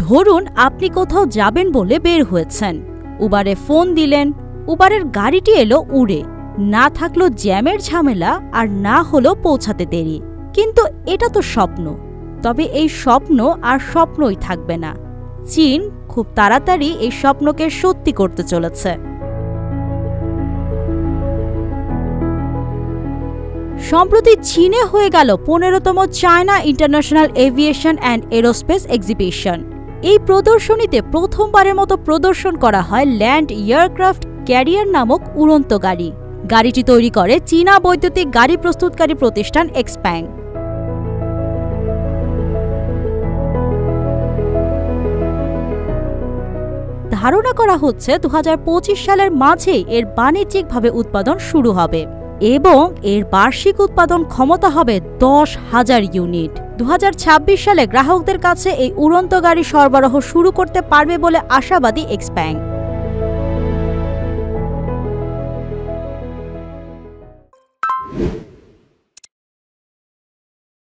ধরুন আপনি কোথাও যাবেন বলে বের হয়েছেন, উবারে ফোন দিলেন, উবারের গাড়িটি এলো উড়ে, না থাকলো জ্যামের ঝামেলা আর না হলো পৌঁছাতে দেরি। কিন্তু এটা তো স্বপ্ন। তবে এই স্বপ্ন আর স্বপ্নই থাকবে না। চীন খুব তাড়াতাড়ি এই স্বপ্নকে সত্যি করতে চলেছে। সম্প্রতি চীনে হয়ে গেল 15তম China international aviation and aerospace exhibition. এই প্রদর্শনীতে প্রথমবারের মতো প্রদর্শন করা হয় ল্যান্ড এয়ারক্রাফট ক্যারিয়ার নামক উড়ন্ত গাড়ি। গাড়িটি তৈরি করে চীনা বৈদ্যুতিক গাড়ি প্রস্তুতকারী প্রতিষ্ঠান এক্সপ্যাং। ধারণা করা হচ্ছে 2025 সালের মাঝেই এর বাণিজ্যিকভাবে উৎপাদন শুরু হবে এবং এর বার্ষিক উৎপাদন ক্ষমতা হবে 10,000 ইউনিট। 2026 সালে গ্রাহকদের কাছে এই উড়ন্ত গাড়ি সরবরাহ শুরু করতে পারবে বলে আশাবাদী এক্সপ্যাং।